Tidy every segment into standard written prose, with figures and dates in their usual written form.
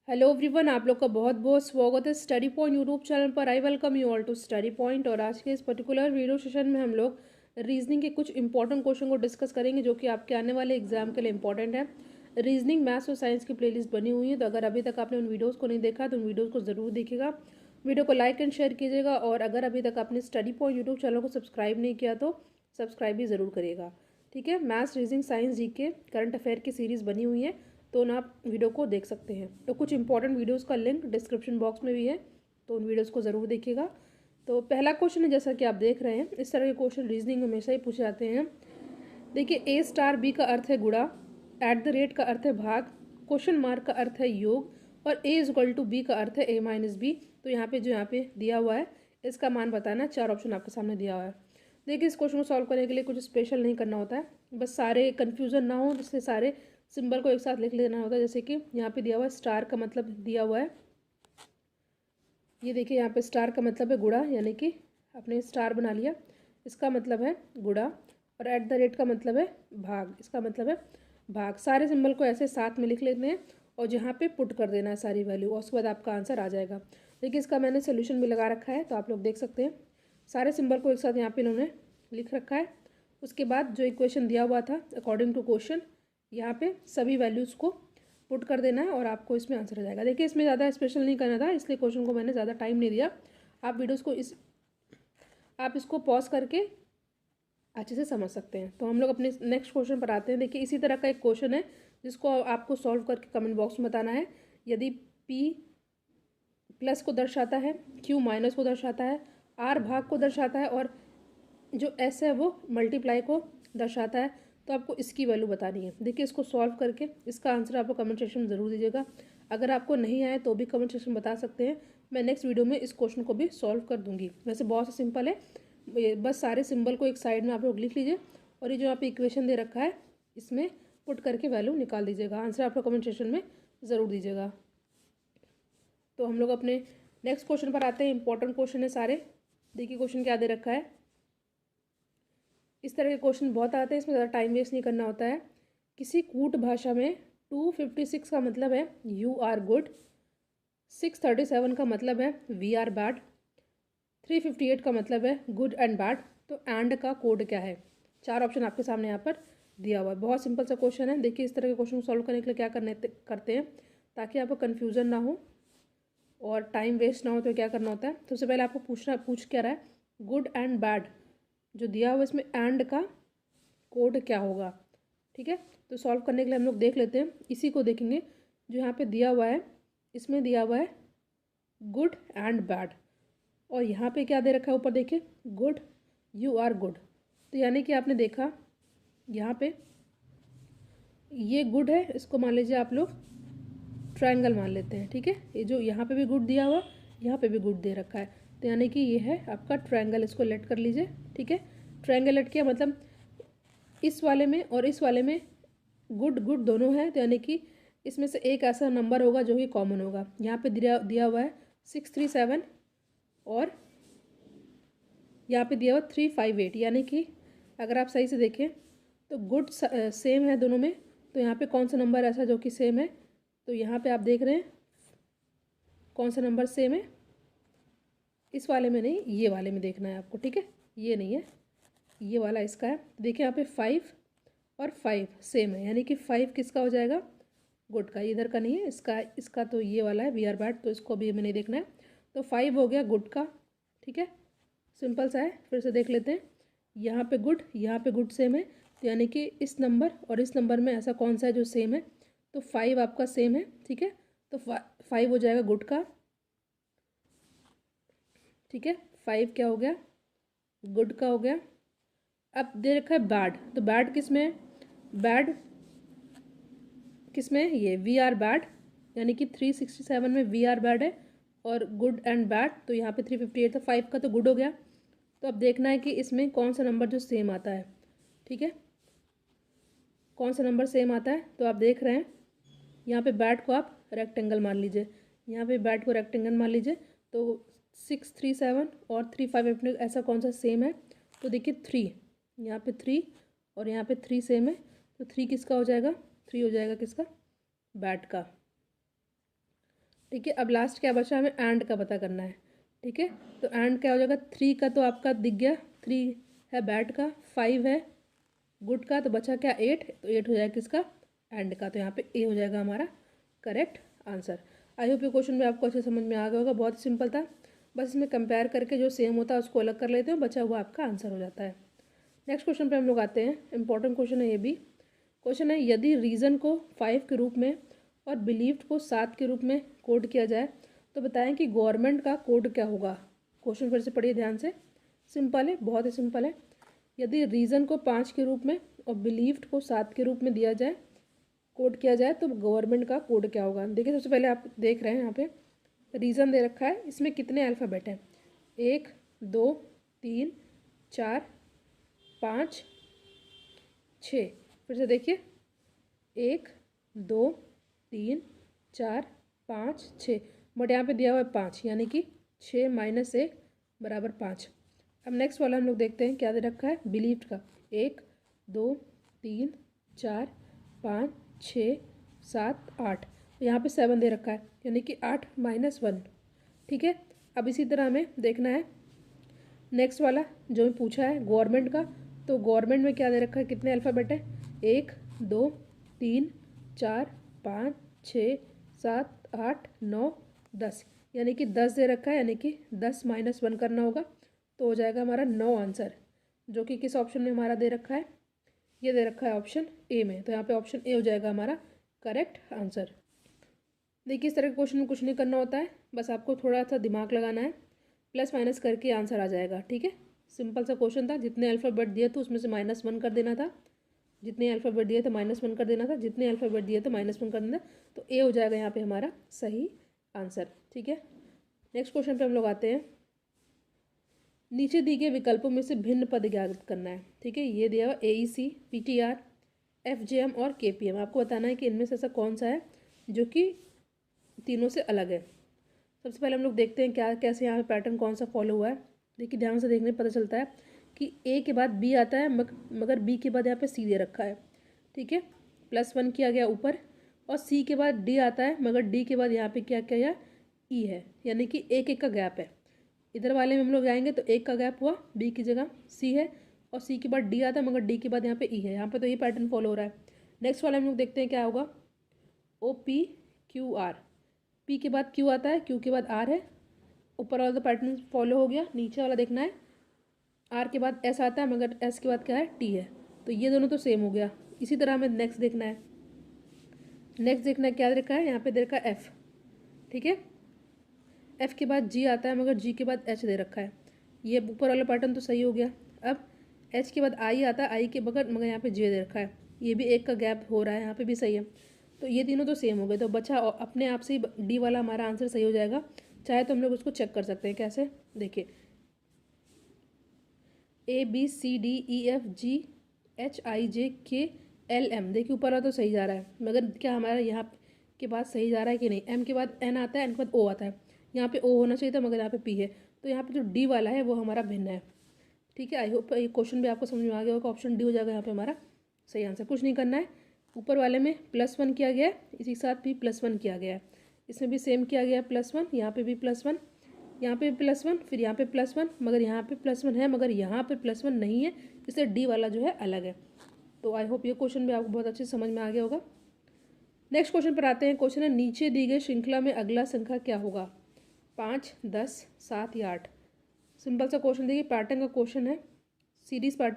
Hello everyone, आप लोग का बहुत बहुत स्वागत है स्टडी पॉइंट यूट्यूब चैनल पर। I welcome you all to Study Point. और आज के इस पर्टिकुलर वीडियो सेशन में हम लोग रीजनिंग के कुछ इंपॉर्टेंट क्वेश्चन को डिस्कस करेंगे जो कि आपके आने वाले एग्जाम के लिए इंपॉर्टेंट है। रीजनिंग, मैथ्स और साइंस की प्लेलिस्ट बनी हुई है, तो अगर अभी तक आपने उन वीडियोज़ को नहीं देखा तो उन वीडियोज़ को ज़रूर देखिएगा। वीडियो को लाइक एंड शेयर कीजिएगा, और अगर अभी तक आपने स्टडी पॉइंट यूट्यूब चैनल को सब्सक्राइब नहीं किया तो सब्सक्राइब भी ज़रूर करिएगा। ठीक है, maths, reasoning, science, GK, current affair की सीरीज़ बनी हुई है, तो उन आप वीडियो को देख सकते हैं। तो कुछ इंपॉर्टेंट वीडियोस का लिंक डिस्क्रिप्शन बॉक्स में भी है, तो उन वीडियोस को ज़रूर देखिएगा। तो पहला क्वेश्चन है, जैसा कि आप देख रहे हैं, इस तरह के क्वेश्चन रीजनिंग में हमेशा ही पूछे जाते हैं। देखिए, ए स्टार बी का अर्थ है गुणा, एट द रेट का अर्थ है भाग, क्वेश्चन मार्क का अर्थ है योग, और ए इज इक्वल टू बी का अर्थ है ए माइनस बी। तो यहाँ पे दिया हुआ है, इसका मान बताना। चार ऑप्शन आपके सामने दिया हुआ है। देखिए, इस क्वेश्चन को सॉल्व करने के लिए कुछ स्पेशल नहीं करना होता है, बस सारे कन्फ्यूजन ना हो जिससे सारे सिंबल को एक साथ लिख लेना होता है। जैसे कि यहाँ पे दिया हुआ है स्टार का मतलब दिया हुआ है, ये देखिए यहाँ पे स्टार का मतलब है गुणा, यानी कि आपने स्टार बना लिया, इसका मतलब है गुणा। और एट द रेट का मतलब है भाग, इसका मतलब है भाग। सारे सिंबल को ऐसे साथ में लिख लेते हैं और जहाँ पे पुट कर देना है सारी वैल्यू, और उसके बाद आपका आंसर आ जाएगा। देखिए, इसका मैंने सोल्यूशन भी लगा रखा है, तो आप लोग देख सकते हैं। सारे सिंबल को एक साथ यहाँ पे इन्होंने लिख रखा है। उसके बाद जो इक्वेशन दिया हुआ था अकॉर्डिंग टू क्वेश्चन, यहाँ पे सभी वैल्यूज़ को पुट कर देना है और आपको इसमें आंसर आ जाएगा। देखिए, इसमें ज़्यादा स्पेशल नहीं करना था, इसलिए क्वेश्चन को मैंने ज़्यादा टाइम नहीं दिया। आप वीडियोज़ को आप इसको पॉज करके अच्छे से समझ सकते हैं। तो हम लोग अपने नेक्स्ट क्वेश्चन पर आते हैं। देखिए, इसी तरह का एक क्वेश्चन है जिसको आपको सॉल्व करके कमेंट बॉक्स में बताना है। यदि पी प्लस को दर्शाता है, क्यू माइनस को दर्शाता है, आर भाग को दर्शाता है, और जो एस है वो मल्टीप्लाई को दर्शाता है, तो आपको इसकी वैल्यू बतानी है। देखिए, इसको सॉल्व करके इसका आंसर आपको कमेंट सेक्शन में ज़रूर दीजिएगा। अगर आपको नहीं आए तो भी कमेंट सेक्शन में बता सकते हैं, मैं नेक्स्ट वीडियो में इस क्वेश्चन को भी सॉल्व कर दूंगी। वैसे बहुत सा सिंपल है, बस सारे सिंबल को एक साइड में आप लोग लिख लीजिए, और ये जो आप इक्वेशन दे रखा है इसमें पुट करके वैल्यू निकाल दीजिएगा। आंसर आपको कमेंट सेक्शन में ज़रूर दीजिएगा। तो हम लोग अपने नेक्स्ट क्वेश्चन पर आते हैं। इंपॉर्टेंट क्वेश्चन है सारे। देखिए, क्वेश्चन क्या दे रखा है। इस तरह के क्वेश्चन बहुत आते हैं, इसमें ज़्यादा टाइम वेस्ट नहीं करना होता है। किसी कूट भाषा में 256 का मतलब है यू आर गुड, 637 का मतलब है वी आर बैड, 358 का मतलब है गुड एंड बैड। तो एंड का कोड क्या है? चार ऑप्शन आपके सामने यहाँ पर दिया हुआ है। बहुत सिंपल सा क्वेश्चन है। देखिए, इस तरह के क्वेश्चन को सॉल्व करने के लिए क्या करते हैं, ताकि आपको कन्फ्यूज़न ना हो और टाइम वेस्ट ना हो, तो क्या करना होता है, सबसे पहले आपको पूछ क्या रहा है, गुड एंड बैड जो दिया हुआ इसमें एंड का कोड क्या होगा। ठीक है, तो सॉल्व करने के लिए हम लोग देख लेते हैं। इसी को देखेंगे जो यहाँ पे दिया हुआ है, इसमें दिया हुआ है गुड एंड बैड, और यहाँ पे क्या दे रखा है ऊपर, देखिए गुड, यू आर गुड। तो यानी कि आपने देखा यहाँ पे ये गुड है, इसको मान लीजिए आप लोग ट्रायंगल मान लेते हैं। ठीक है, ये जो यहाँ पे भी गुड दिया हुआ, यहाँ पे भी गुड दे रखा है, तो यानी कि ये है आपका ट्रायंगल। इसको लेट कर लीजिए। ठीक है, ट्रायंगल लेट किया मतलब इस वाले में और इस वाले में गुड गुड दोनों है, तो यानी कि इसमें से एक ऐसा नंबर होगा जो कि कॉमन होगा। यहाँ पे दिया हुआ है 637, और यहाँ पे दिया हुआ 358, यानी कि अगर आप सही से देखें तो गुड सेम है दोनों में। तो यहाँ पे कौन सा नंबर ऐसा जो कि सेम है, तो यहाँ पे आप देख रहे हैं कौन सा नंबर सेम है। इस वाले में नहीं, ये वाले में देखना है आपको। ठीक है, ये नहीं है, ये वाला इसका है। देखिए, यहाँ पे 5 और 5 सेम है, यानी कि 5 किसका हो जाएगा, गुड का। इधर का नहीं है, इसका इसका तो ये वाला है वी आर बैड, तो इसको अभी हमें नहीं देखना है। तो 5 हो गया गुड का। ठीक है, सिंपल सा है। फिर से देख लेते हैं, यहाँ पे गुड, यहाँ पे गुड सेम है, तो यानी कि इस नंबर और इस नंबर में ऐसा कौन सा है जो सेम है, तो 5 आपका सेम है। ठीक है, तो 5 हो जाएगा गुड का। ठीक है, 5 क्या हो गया, गुड का हो गया। अब दे रखा है बैड, तो बैड किस में है, बैड किस में है, ये वी आर बैड, यानी कि 367 में वी आर बैड है, और गुड एंड बैड तो यहाँ पे 358 था। 5 का तो गुड हो गया। तो अब देखना है कि इसमें कौन सा नंबर जो सेम आता है। ठीक है, कौन सा नंबर सेम आता है, तो आप देख रहे हैं यहाँ पे बैड को आप रेक्टेंगल मान लीजिए, यहाँ पे बैड को रेक्टेंगल मान लीजिए। तो 637 और 358 ऐसा कौन सा सेम है, तो देखिए 3, यहाँ पे 3 और यहाँ पे 3 सेम है, तो 3 किसका हो जाएगा, 3 हो जाएगा किसका, बैड का। ठीक है, अब लास्ट क्या बचा, हमें एंड का पता करना है। ठीक है, तो एंड क्या हो जाएगा, 3 का तो आपका दिख गया, 3 है बैट का, 5 है गुड का, तो बचा क्या 8, तो 8 हो जाएगा किसका, एंड का। तो यहाँ पे ए हो जाएगा हमारा करेक्ट आंसर। आई होप ये क्वेश्चन भी आपको अच्छे समझ में आ गया होगा, बहुत सिंपल था। बस इसमें कंपेयर करके जो सेम होता है उसको अलग कर लेते हैं, बचा हुआ आपका आंसर हो जाता है। नेक्स्ट क्वेश्चन पे हम लोग आते हैं, इंपॉर्टेंट क्वेश्चन है ये भी। क्वेश्चन है, यदि रीज़न को 5 के रूप में और बिलीव्ड को 7 के रूप में कोड किया जाए तो बताएं कि गवर्नमेंट का कोड क्या होगा। क्वेश्चन फिर से पढ़िए ध्यान से, सिंपल है, बहुत ही सिंपल है। यदि रीज़न को 5 के रूप में और बिलीव्ड को 7 के रूप में दिया जाए, कोड किया जाए, तो गवर्नमेंट का कोड क्या होगा। देखिए सबसे पहले आप देख रहे हैं यहाँ पे रीज़न दे रखा है, इसमें कितने अल्फ़ाबेट हैं, 1 2 3 4 5 6। फिर से देखिए 1 2 3 4 5 6, बट यहाँ पे दिया हुआ है 5, यानी कि 6 माइनस 1 बराबर 5। अब नेक्स्ट वाला हम लोग देखते हैं क्या दे रखा है, बिलीव्ड का 1 2 3 4 5 6 7 8, यहाँ पे 7 दे रखा है, यानी कि 8 माइनस 1। ठीक है, अब इसी तरह हमें देखना है नेक्स्ट वाला जो मैं पूछा है गवर्नमेंट का। तो गवर्नमेंट में क्या दे रखा है, कितने अल्फ़ाबेट है, 1 2 3 4 5 6 7 8 9 10, यानी कि 10 दे रखा है, यानी कि 10 माइनस 1 करना होगा, तो हो जाएगा हमारा 9 आंसर, जो कि किस ऑप्शन में हमारा दे रखा है, ये दे रखा है ऑप्शन ए में। तो यहाँ पे ऑप्शन ए हो जाएगा हमारा करेक्ट आंसर। देखिए इस तरह के क्वेश्चन में कुछ नहीं करना होता है, बस आपको थोड़ा सा दिमाग लगाना है, प्लस माइनस करके आंसर आ जाएगा। ठीक है, सिंपल सा क्वेश्चन था, जितने अल्फ़ाबेट दिए थे उसमें से -1 कर देना था, जितने अल्फ़ाबेट दिए थे -1 कर देना था, जितने अल्फ़ाबेट दिए थे -1 कर देना। तो ए हो जाएगा यहाँ पे हमारा सही आंसर। ठीक है, नेक्स्ट क्वेश्चन पे हम लोग आते हैं, नीचे दिए गए विकल्पों में से भिन्न पद ज्ञात करना है। ठीक है, ये दिया हुआ AEC, PTR, FJM और KPM, आपको बताना है कि इनमें से ऐसा कौन सा है जो कि तीनों से अलग है। सबसे पहले हम लोग देखते हैं क्या कैसे यहाँ पे पैटर्न कौन सा फॉलो हुआ है। देखिए ध्यान से देखने पता चलता है कि ए के बाद बी आता है, मगर बी के बाद यहाँ पे सी दे रखा है। ठीक है, +1 किया गया ऊपर, और सी के बाद डी आता है, मगर डी के बाद यहाँ पे क्या किया गया, ई है, यानी कि एक एक का गैप है। इधर वाले में हम लोग जाएंगे तो एक का गैप हुआ, बी की जगह सी है, और सी के बाद डी आता है, मगर डी के बाद यहाँ पे ई है। यहाँ पे तो ये पैटर्न फॉलो हो रहा है। नेक्स्ट वाला हम लोग देखते हैं क्या होगा, OPQR, पी के बाद क्यू आता है, क्यू के बाद आर है, ऊपर वाला तो पैटर्न फॉलो हो गया। नीचे वाला देखना है, आर के बाद एस आता है, मगर एस के बाद क्या है, टी है, तो ये दोनों तो सेम हो गया। इसी तरह हमें नेक्स्ट देखना है, नेक्स्ट देखना है क्या देखा है, यहाँ पे दे रखा है एफ। ठीक है, एफ के बाद जी आता है, मगर जी के बाद एच दे रखा है, ये ऊपर वाला पैटर्न तो सही हो गया। अब एच के बाद आई आता है, आई के बगैर मगर यहाँ पे जे दे रखा है, ये भी एक का गैप हो रहा है, यहाँ पे भी सही है, तो ये तीनों तो सेम हो गए। तो बचा अपने आप से ही डी वाला हमारा आंसर सही हो जाएगा। चाहे तो हम लोग उसको चेक कर सकते हैं, कैसे, देखिए ABCDEFGHIJKLM, देखिए ऊपर वाला तो सही जा रहा है, मगर क्या हमारा यहाँ के बाद सही जा रहा है कि नहीं। एम के बाद एन आता है, एन के बाद ओ आता है, यहाँ पे ओ होना चाहिए था, मगर यहाँ पे पी है, तो यहाँ पे जो डी वाला है वो हमारा भिन्न है। ठीक है, आई होप ये क्वेश्चन भी आपको समझ में आ गया होगा, ऑप्शन डी हो जाएगा यहाँ पे हमारा सही आंसर। कुछ नहीं करना है, ऊपर वाले में +1 किया गया है, इसी के साथ भी +1 किया गया है, इसमें भी सेम किया गया है +1, यहाँ पे भी +1, यहाँ पे +1, फिर यहाँ पे +1, मगर यहाँ पे +1 है, मगर यहाँ पे +1 नहीं है, इसलिए डी वाला जो है अलग है। तो आई होप ये क्वेश्चन भी आपको बहुत अच्छे से समझ में आ गया होगा। नेक्स्ट क्वेश्चन पर आते हैं। क्वेश्चन है, नीचे दी गई श्रृंखला में अगला संख्या क्या होगा, 5 10 7 या 8। सिंपल सा क्वेश्चन, देखिए पैटर्न का क्वेश्चन है, सीरीज का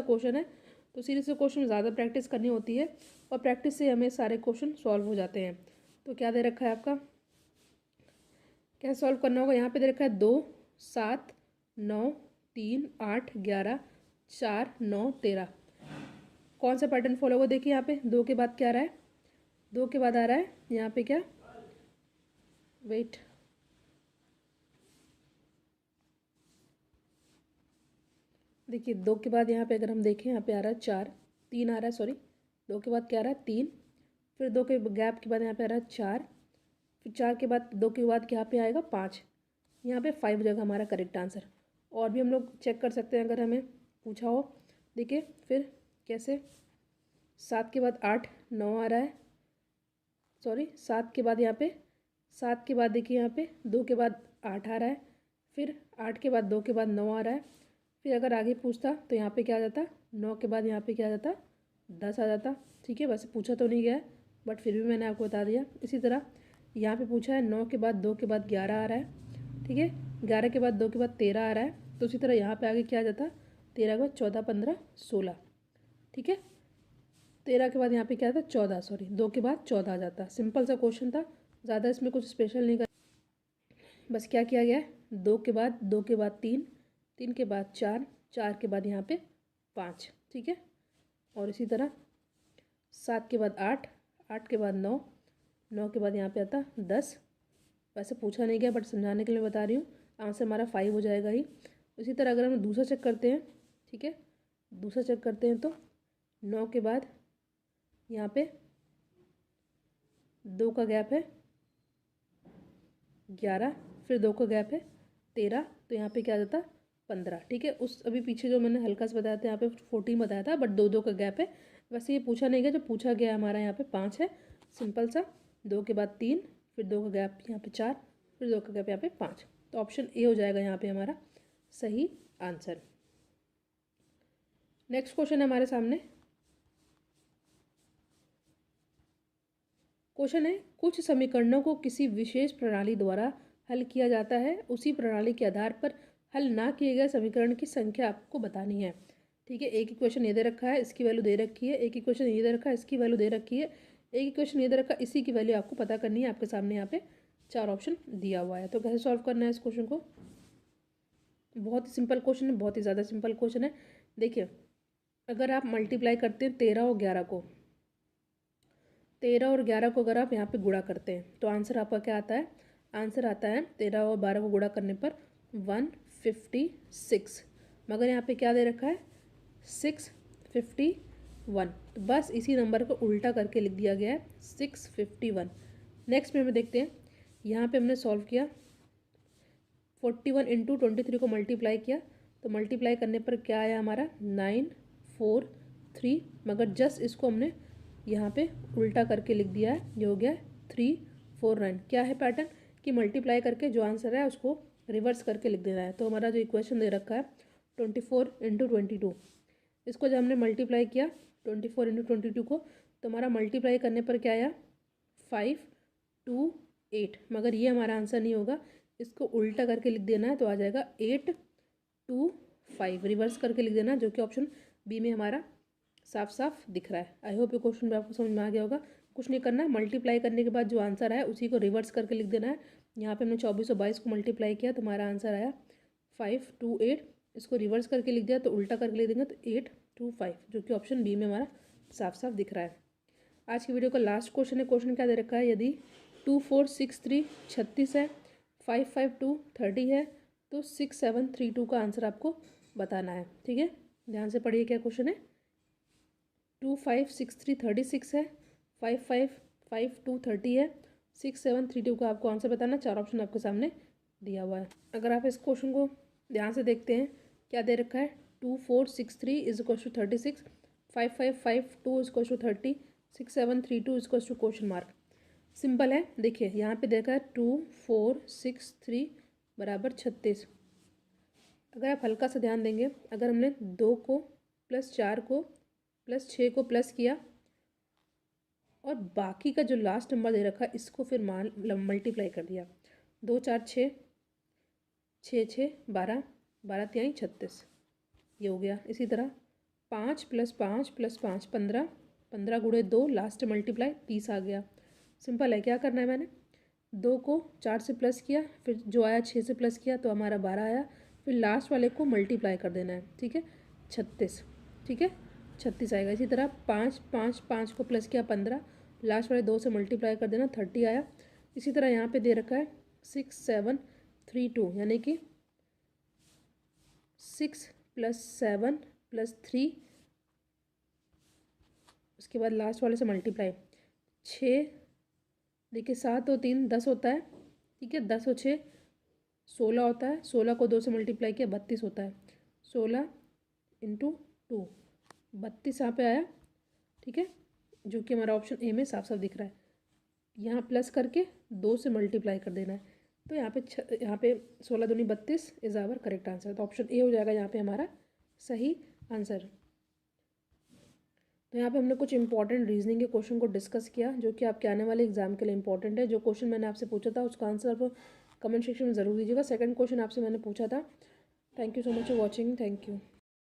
क्वेश्चन है, तो सीरीज का क्वेश्चन में ज़्यादा प्रैक्टिस करनी होती है, और प्रैक्टिस से हमें सारे क्वेश्चन सॉल्व हो जाते हैं। तो क्या दे रखा है आपका, कैसे सॉल्व करना होगा, यहाँ पे दे रखा है 2 7 9 3 8 11 4 9 13। कौन सा पैटर्न फॉलो होगा, देखिए यहाँ पे 2 के बाद क्या आ रहा है, 2 के बाद आ रहा है यहाँ पे क्या, वेट, देखिए 2 के बाद यहाँ पे अगर हम देखें, यहाँ पे आ रहा है 4, 3 आ रहा है, सॉरी 2 के बाद क्या आ रहा है 3, फिर 2 के गैप के बाद यहाँ पे आ रहा है 4, फिर 4 के बाद 2 के बाद यहाँ पे आएगा 5, यहाँ पे 5 जगह हमारा करेक्ट आंसर। और भी हम लोग चेक कर सकते हैं अगर हमें पूछा हो। देखिए फिर कैसे, 7 के बाद 8 9 आ रहा है, सॉरी 7 के बाद यहाँ पे 7 के बाद देखिए यहाँ पे 2 के बाद 8 आ रहा है, फिर 8 के बाद 2 के बाद 9 आ रहा है, फिर अगर आगे पूछता तो यहाँ पे क्या आ जाता, 9 के बाद यहाँ पे क्या आ जाता, 10 आ जाता। ठीक है, वैसे पूछा तो नहीं गया है बट फिर भी मैंने आपको बता दिया। इसी तरह यहाँ पे पूछा है 9 के बाद 2 के बाद 11 आ रहा है। ठीक है, 11 के बाद 2 के बाद 13 आ रहा है, तो उसी तरह यहाँ पे आगे क्या आ जाता, 13 के बाद 14, 15, 16। ठीक है, 13 के बाद यहाँ पे क्या था, 14, सॉरी 2 के बाद 14 आ जाता। सिंपल सा क्वेश्चन था, ज़्यादा इसमें कुछ स्पेशल नहीं कर, बस क्या किया गया है, 2 के बाद 2 के बाद 3, 3 के बाद 4, 4 के बाद यहाँ पे 5। ठीक है, और इसी तरह 7 के बाद 8, 8 के बाद 9, 9 के बाद यहाँ पे आता 10। वैसे पूछा नहीं गया बट समझाने के लिए बता रही हूँ, आंसर हमारा 5 हो जाएगा ही। इसी तरह अगर हम दूसरा चेक करते हैं, ठीक है, दूसरा चेक करते हैं तो 9 के बाद यहाँ पे 2 का गैप है 11, फिर 2 का गैप है 13, तो यहाँ पे क्या आ जाता, 15। ठीक है, उस अभी पीछे जो मैंने हल्का सा बताया था यहाँ पे 14 बताया था, बट 2 2 का गैप है। वैसे ये पूछा नहीं गया, जो पूछा गया हमारा यहाँ पे 5 है। सिंपल सा, 2 के बाद 3, फिर 2 का गैप यहाँ पे 4, फिर 2 का गैप यहाँ पे 5, तो ऑप्शन ए हो जाएगा यहाँ पे हमारा सही आंसर। नेक्स्ट क्वेश्चन है हमारे सामने। क्वेश्चन है, कुछ समीकरणों को किसी विशेष प्रणाली द्वारा हल किया जाता है, उसी प्रणाली के आधार पर हल ना किए गए समीकरण की संख्या आपको बतानी है। ठीक है, एक ही क्वेश्चन ये दे रखा है, इसकी वैल्यू दे रखी है, एक ही क्वेश्चन ये दे रखा है, इसकी वैल्यू दे रखी है, एक ही क्वेश्चन ये दे रखा है, इसी की वैल्यू आपको पता करनी है। आपके सामने यहाँ पे 4 ऑप्शन दिया हुआ है, तो कैसे सॉल्व करना है इस क्वेश्चन को। बहुत ही सिंपल क्वेश्चन है, बहुत ही ज़्यादा सिंपल क्वेश्चन है। देखिए, अगर आप मल्टीप्लाई करते हैं 13 और 11 को, 13 और 11 को अगर आप यहाँ पे गुणा करते हैं तो आंसर आपका क्या आता है, आंसर आता है 13 और 12 को गुणा करने पर 156। मगर यहाँ पे क्या दे रखा है, 651, तो बस इसी नंबर को उल्टा करके लिख दिया गया है 651। नेक्स्ट में देखते हैं, यहाँ पे हमने सॉल्व किया 41 इंटू 23 को मल्टीप्लाई किया, तो मल्टीप्लाई करने पर क्या आया हमारा 943, मगर जस्ट इसको हमने यहाँ पे उल्टा करके लिख दिया है, ये हो गया 349। क्या है पैटर्न कि मल्टीप्लाई करके जो आंसर है उसको रिवर्स करके लिख देना है। तो हमारा जो इक्वेशन दे रखा है 24 इंटू 22, इसको जब हमने मल्टीप्लाई किया 24 इंटू 22 को, तो हमारा मल्टीप्लाई करने पर क्या आया 528, मगर ये हमारा आंसर नहीं होगा, इसको उल्टा करके लिख देना है, तो आ जाएगा 825, रिवर्स करके लिख देना, जो कि ऑप्शन बी में हमारा साफ साफ दिख रहा है। आई होप ये क्वेश्चन में आपको समझ में आ गया होगा। कुछ नहीं करना है, मल्टीप्लाई करने के बाद जो आंसर आया उसी को रिवर्स करके लिख देना है। यहाँ पे हमने 24 और 22 को मल्टीप्लाई किया तो हमारा आंसर आया 528, इसको रिवर्स करके लिख दिया तो उल्टा करके लिख देंगे तो 825, जो कि ऑप्शन बी में हमारा साफ साफ दिख रहा है। आज की वीडियो का लास्ट क्वेश्चन है, क्वेश्चन क्या दे रखा है, यदि 2463 36 है, 552 30 है, तो 6732 का आंसर आपको बताना है। ठीक है, ध्यान से पढ़िए क्या क्वेश्चन है। 2563 36 है, 5552 30 है, 6732 का आपको आंसर बताना। 4 ऑप्शन आपके सामने दिया हुआ है। अगर आप इस क्वेश्चन को ध्यान से देखते हैं, क्या दे रखा है 2463 is equal to 36, 5552 is equal to 30, 6732 is equal to question mark. Simple है, देखिए यहाँ पे देखा है 2463 बराबर 36। अगर आप हल्का सा ध्यान देंगे, अगर हमने 2 को प्लस 4 को प्लस 6 को प्लस किया और बाकी का जो लास्ट नंबर दे रखा है इसको फिर मल्टीप्लाई कर दिया, 2 4 6, 6 6 12, 12 3 36, ये हो गया। इसी तरह 5 प्लस 5 प्लस 5 15, 15 गुणे 2 लास्ट मल्टीप्लाई 30 आ गया। सिंपल है, क्या करना है, मैंने 2 को 4 से प्लस किया, फिर जो आया 6 से प्लस किया तो हमारा 12 आया, फिर लास्ट वाले को मल्टीप्लाई कर देना है। ठीक है, 36, ठीक है 36 आएगा। इसी तरह 5 5 5 को प्लस किया 15, लास्ट वाले 2 से मल्टीप्लाई कर देना 30 आया। इसी तरह यहाँ पे दे रखा है 6732, यानी कि 6 प्लस 7 प्लस 3, उसके बाद लास्ट वाले से मल्टीप्लाई 6, देखिए 7 और 3 10 होता है। ठीक है, 10 और 6 16 होता है, 16 को 2 से मल्टीप्लाई किया 32 होता है, 16 इंटू 2, 32 यहाँ पे आया। ठीक है, जो कि हमारा ऑप्शन ए में साफ साफ दिख रहा है। यहाँ प्लस करके 2 से मल्टीप्लाई कर देना है। तो यहाँ पे 16 दूनी 32 इज़ आवर करेक्ट आंसर। तो ऑप्शन ए हो जाएगा यहाँ पे हमारा सही आंसर। तो यहाँ पे हमने कुछ इंपॉर्टेंट रीजनिंग के क्वेश्चन को डिस्कस किया जो कि आपके आने वाले एग्जाम के लिए इंपॉर्टेंट है। जो क्वेश्चन मैंने आपसे पूछा था उसका आंसर आप कमेंट सेक्शन में ज़रूर दीजिएगा। सेकंड क्वेश्चन आपसे मैंने पूछा था। Thank you so much for watching. Thank you.